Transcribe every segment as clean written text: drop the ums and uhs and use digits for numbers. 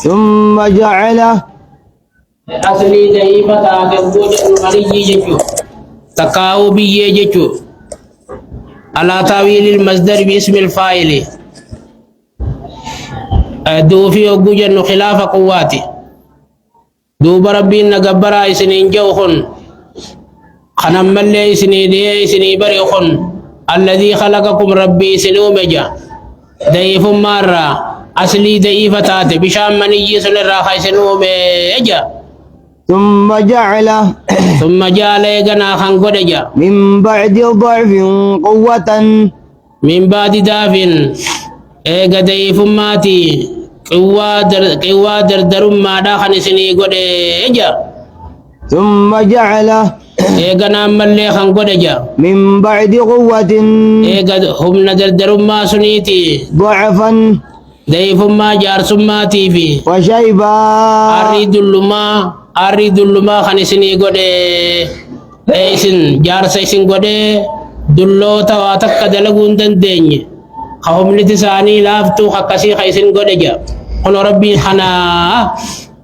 ثم جعله أصلي دائما تاكبون المريجي جيجو تقاو بيه جيجو على تاويل المصدر باسم الفاعل دوفي وجوجن خلاف قواتي دوب ربي نغبر اسنين جوخن خنم ملي اسني دي اسني بريخن الذي خلقكم ربي سنومجا ضعيف مرة أصلي ضعيف تاتي بشام مني سن الراخي سنومجا ثم جعله ثم جعل يغنا خنقدجا من بعد ضعف قوة من بعد دافن ايغا ضعيف ماتي قوة دردر ما داخل سني قدجا ثم جعله ايغنا ملي خنقدجا من بعد قوة ايغا هم دردر ما سنيتي ضعفا ضعيف ما جار سماتي في وشيبا أريد اللما خنسني قدي إيسن جارس إيسن قدي دلو تواتك دلقون دندين خهم لتساني لافتو خكسي خيسن قدي جا قل ربي خنا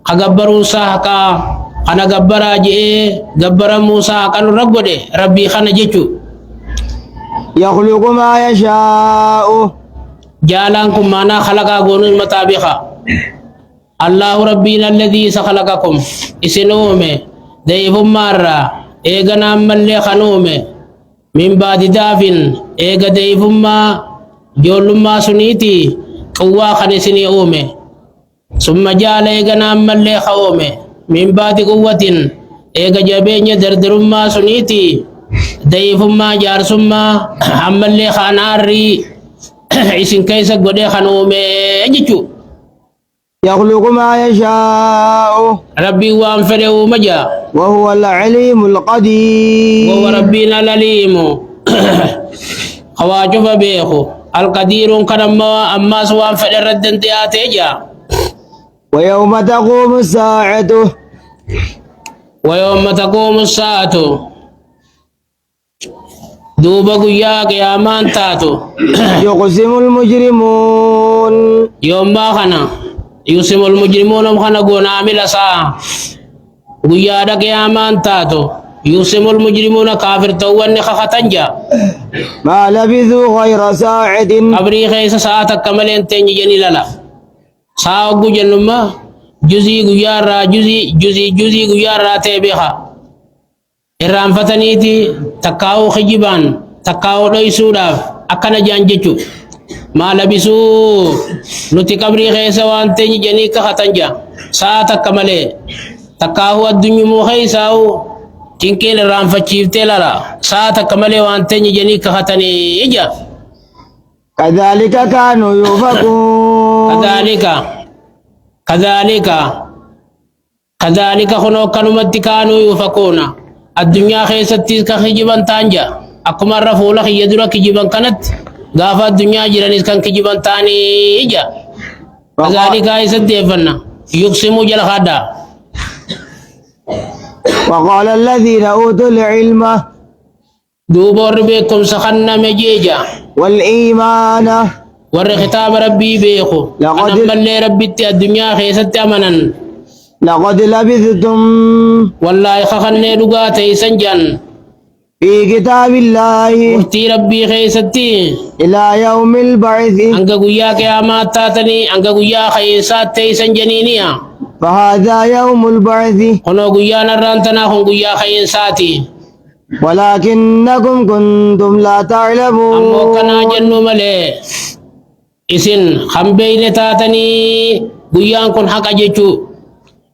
خغبر موسى حكا خنا غبر أجئ غبر موسى حكا رب ربي خنا جيشو يخلق ما يشاء جالانكم مانا خلقا قونون مطابقا الله ربنا الذي سخلقكم اسنومه ضعيف مرة ايغنا ملي خنومه من بعد دافن ايغا ضعيف ما جول ما سنيتي قوة خنسني اومه ثم جعل ايغنا ملي خومه من بعد قوة ايغا جبين دردر ما سنيتي ضعيف ما جار ثم عملي خاناري اسن كيس قد خنومه اجيشو يخلق ما يشاء ربي وان فلو مجا وهو العليم القدير وهو ربنا العليم خواجب بيخو القدير كنما أما سوان فل ردن تياتيجا ويوم تقوم الساعة ويوم تقوم الساعة دوبا قيا قيامان تاتو يقسم المجرمون يوم ما خنا يقسم المجرمون خنا قونا عمل ساعة قيا دا قيامان تاتو يقسم المجرمون كافر توان خختنجا ما لبثوا غير ساعة أبري خيس ساعة كملين تنجي جني لالا ساعة جنما جزي غيارا جزي غيارا تبيها إرام فتنيتي تكاو خجبان تكاو دويسودا أكنا جانجيشو ما لبسوا نتي كبري خيس وان تنجي جني كختنجا ساعة كملين تكاو الدنيا مو خيساو تنكين رام فچيفتي لالا ساعة كملي وانتني جني كختني إجا كذلك كانوا يؤفكون كذلك خنو كانوا كانوا يؤفكون الدنيا خيستي كخجبان تانجا أكما رفولا خيدرا كجبان كانت غافا الدنيا جرانيس كان كجبان تاني إجا كذلك يسدي فنا يقسموا جل خدا وقال الذين أوتوا العلم دوبور بكم سخنا مجيجا والإيمان ور خطاب ربي بيخو أنا ملي ربي الدنيا خيست أمنا لقد لبثتم والله خخني لغاتي سنجان في كتاب الله مرتي ربي خيستي إلى يوم البعث أنك قويا قيامات تاتني أنك قويا خيسات تيسن جنينيا فهذا يوم البعث خنو قويا نرانتنا خن قويا خيساتي ولكنكم كنتم لا تعلمون أمو كنا جنو ملي إسن خمبين تاتني قويا كن حق جيشو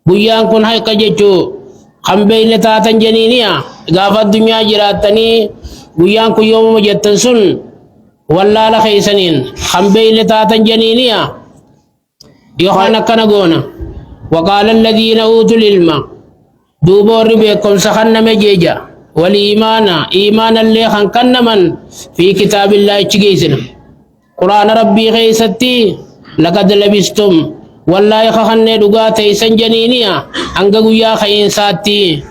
قويا كن حق جيشو خمبين تاتن جنينيا غافة الدنيا جراتني قويا كن يوم مجتن سن ولا لخيسنين خمبين تاتن جنينيا يوحنا كنا قونا وقال الذين أوتوا العلم دوبور بكم سخن مجيجا والإيمان إيمان اللي خنكن من في كتاب الله تجيسنا قرآن ربي غيستي لقد لبستم والله خخن دغاتي سنجنينيا أنقوا يا خين ساتي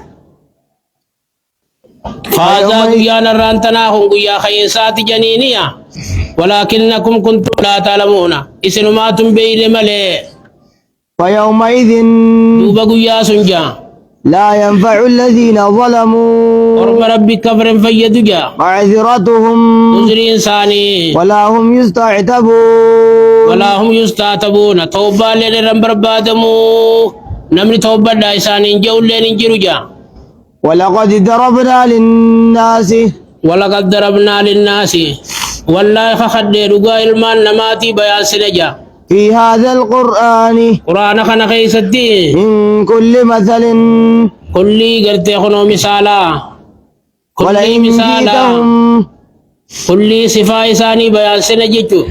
فهذا قيانا رانتنا هم يا خين ساتي جنينيا ولكنكم كنتم لا تعلمون إسنماتم بين ملئ فيومئذ دوبا قيا سنجا لا ينفع الذين ظلموا ورب ربي كفر فيدجا معذرتهم نزر إنساني ولا هم يستعتبون ولا هم يستعتبون توبا لرم بربادمو نمر توبا دايسان جول لين جرجا ولقد ضربنا للناس ولقد ضربنا للناس والله خد رجا المان نماتي بيان سنجا في هذا القرآن قرآن خنا خيستي من كل مثل كل قرتي خنو مثالا كل ولئن مثالا جئتهم كل صفاء ثاني بيان سنجتو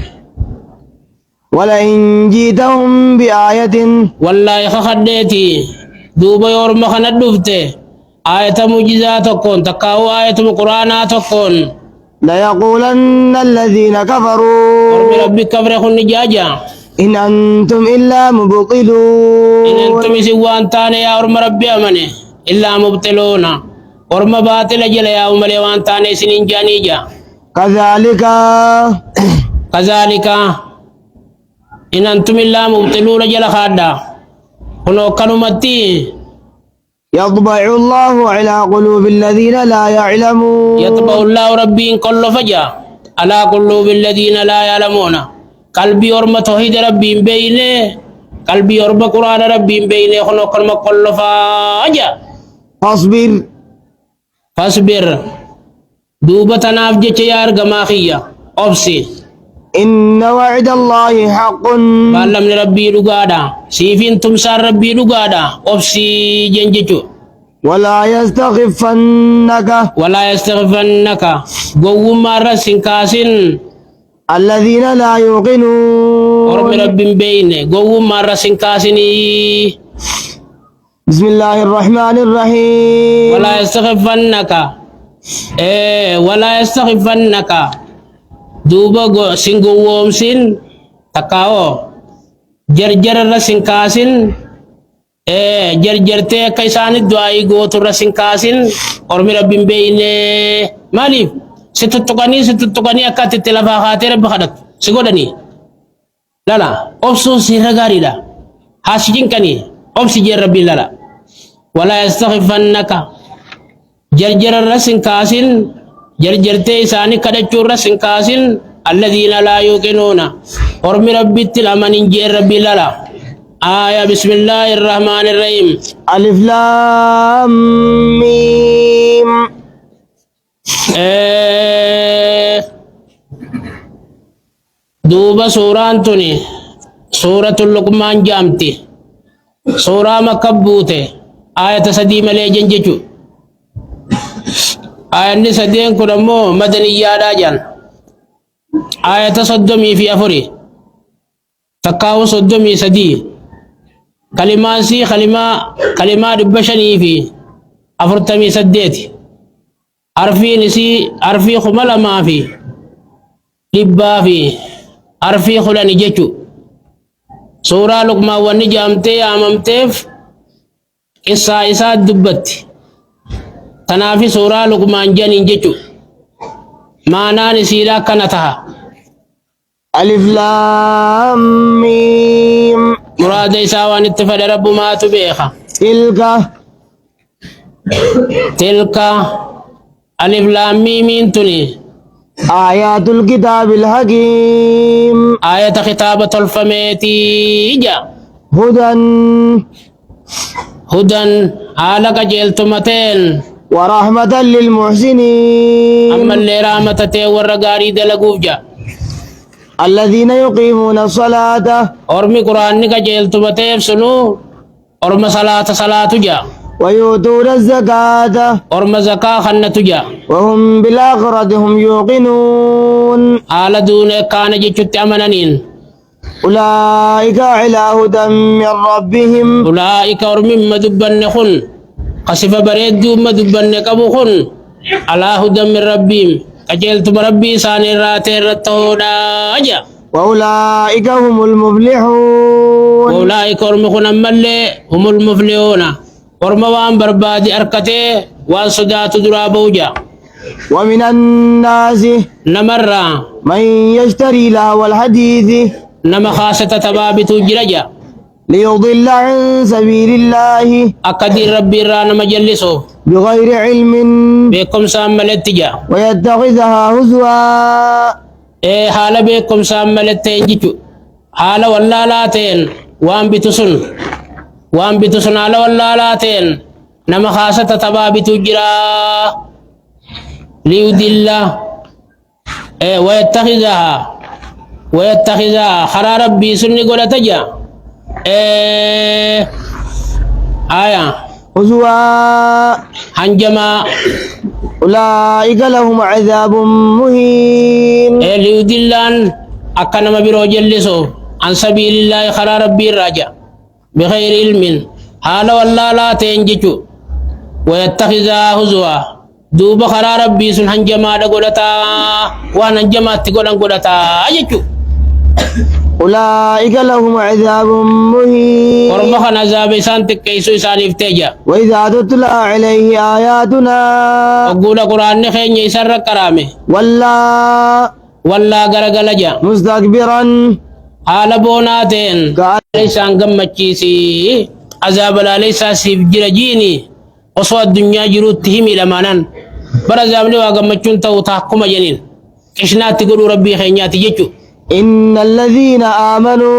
ولئن جئتهم بآية والله خديتي دوبا يورم خنا دفته آية معجزات تكون تكاو آية القرآن تكون ليقولن الذين ورب كفروا ربي كبر خن جاجا إن أنتم إلا إن مبطلون أنتم سوان تاني يا ورم ربي أمني إلا مبتلون ورم باطل جل يا أملي وان تاني سنين جانيجا كذلك كذلك إن أنتم إلا مبتلون جل خادا كنو كنمتي يطبع الله على قلوب الذين لا يعلمون يطبع الله ربي كل فجأة على قلوب الذين لا يعلمون قلبي ورم توحيد ربي بينه قلبي ورم قرآن ربي بينه خنو كلمة كل فجأة فاصبر فاصبر دوبة تناف جيار غماخية أبسي إن وعد الله حق بالله ربي رغادا سيفين تمسار ربي رغادا أبسي جنجتو ولا يستخفنك ولا يستغفنك قوم مرة سنكاسين الذين لا ورب يوقنون ربي بينه قوم مرة سنكاسيني بسم الله الرحمن الرحيم ولا يستخفنك ولا يستخفنك دوبا سنغووم سن تكاو جرجر رسن كاسن جرجرتي كيسان الدعاء قوت رسن كاسن ورمي ربي بين ماليف ستتقني أكات التلفا خاطر بخدك سيقودني لا أبسو سيرغاري لا حاسجين كني أبسي جر ربي لا ولا يستخفنك جرجر رسن كاسن جرجرتي ساني كدچو رسن كاسن الذين لا يوقنون ورمي ربي التلامن جر ربي لا آية بسم الله الرحمن الرحيم ألف لام ميم دوبا سوران توني سورة اللقمان جامتي سورة مكبوتة آية سدي ملي جنججو آية سدين كنمو مدنية راجان آية صدمي في أفري تكاو صدمي سدي كلمة ربشني في أفرتمي سديتي عرفي خملا ما في لبا في عرفي خلاني جيشو سورة لقما ونجامتي أمامتيف إسا دبت تنافي سورة لقما جانين جيشو معنى نسيرا كانتها ألف لام ميم مراد إساوان اتفاد رب ما تبيخا تلك ألف لام ميم تني آيات الكتاب الحكيم آية خطابة الفميتي جا هدى آلك جلتمتين ورحمة للمحسنين أما اللي رامتتي ورقاري دلقوف جا الذين يقيمون الصلاة أرمي قرآن نكا جلتمتين سنو أرمي صلاة جا ويؤتون الزكاة أرمي زكاة خنة جا وهم بالآخرة هم يوقنون آل دون كان جيشت أمنانين أولئك على هدى من ربهم أولئك أرمي مدبن خن قصف بريد مدبن كبخن على هدى من ربهم كجلتم ربي ساني راتي رتودا أجا وأولئك هم المفلحون أولئك أرمخنا ملي هم المفلحون أرموان بربادي أركته وان صدات درابوجا ومن الناس نمرة من يشتري لهو الحديث نما خاصة تبابت جرجا ليضل عن سبيل الله أقدر ربي رانا مجلسه بغير علم بكم ساملتجا ويتخذها هزوا إيه حال بكم ساملتين جيتو حال ولا لاتين وان بتسن حال ولا لاتين نما خاصة تبابت جرا ليضل إيه ويتخذها خرا ربي سني قولة تجا آية هزوا هنجما أولئك لهم عذاب مهين ليضلان أكنما برو جلسو عن سبيل الله خرا ربي الراجع بغير علم حال والله لا تنججو ويتخذها هزوا دوب خرا ربي سن هنجما دغولتا وانا هنجما تغولن غولتا اجچو أولئك لهم عذاب مهين ورمخن عذاب سانتك كيسو سانيفتيجا وإذا تتلى عليه آياتنا أقول قرآن خين يسر كرامه ولا غرغلجا مستكبرا حال بوناتين قال ليس انغم مچيسي عذاب لا ليس سيف جرجيني وصو الدنيا جروتهم لمانن برزام لي واغم مچون تو تحكم جنين كشنات تقول ربي خينيات يجو إن الذين آمنوا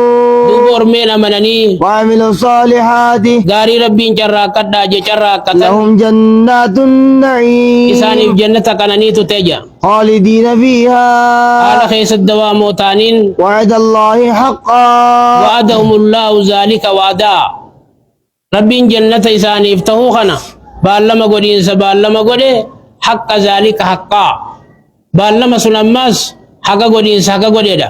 دوبور من أمنني وعملوا الصالحات غاري ربي جرا كدا جرا كتا لهم جنات النعيم إساني في جنة كانني تتجا خالدين فيها على خيس الدوام وتانين وعد الله حقا وعدهم الله ذلك وعدا ربي جنة إساني افتحوا خنا بالما قدين سبالما قدي حق ذلك حقا بالما سنمس حقا قدين سحقا قديدا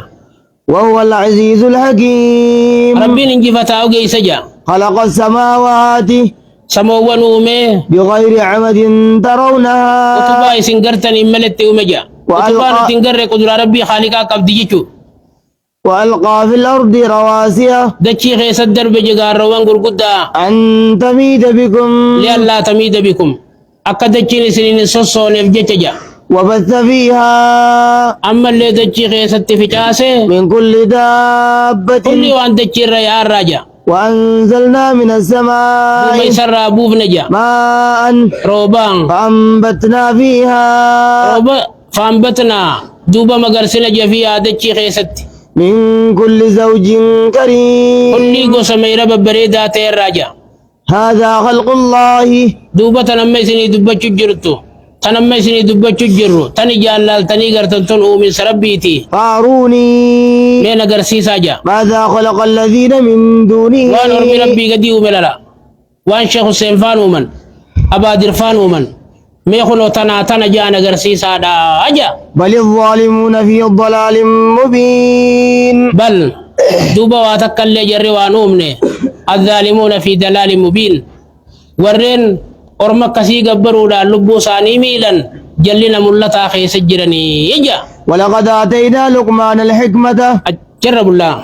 وهو العزيز الحكيم ربي ننجي فتاو جيسجا خلق السماوات سموان أومي بغير عمد ترونها وتبا سنگرتن إملت أومجا وتبا نتنگر قدر ربي خالقا قبض جيچو وألقى في الأرض رواسي دچي خيس الدرب جغار روان قرقودا أن تميد بكم لألا تميد بكم أكا دچي نسنين سوسو نفجتجا وبث فيها أما اللي دچي خيس التفجاسي من كل دابة كل وان دچي ريار راجا وأنزلنا من دوما السماء يسر أبوف نجا ماء روبان فأنبتنا فيها روبا فانبتنا دوبا مغرسنا جفيا دچي خيست من كل زوج كريم كل قوسا ميرا ببريدا تير راجا هذا خلق الله دوبا تنمي سني دوبا چجرتو تنمي سني دوبا چجرو تني جالال تني غرتنتون اومن سربيتي فاروني لين غرسي ساجا ماذا خلق الذين من دونه وان ربي ربي قدي ومللا وان شيخ حسين فان ومن أبادر فان ومن ميخلو تنا جانا غرسي سادا أجا بل الظالمون في ضلال مبين بل دوبا واتكال جري وانومني الظالمون في دلال مبين ورين أرمك كسي قبروا دا لبو ساني ميلا جلنا ملتا خي سجرني يجا ولقد آتينا لقمان الحكمة أجرب الله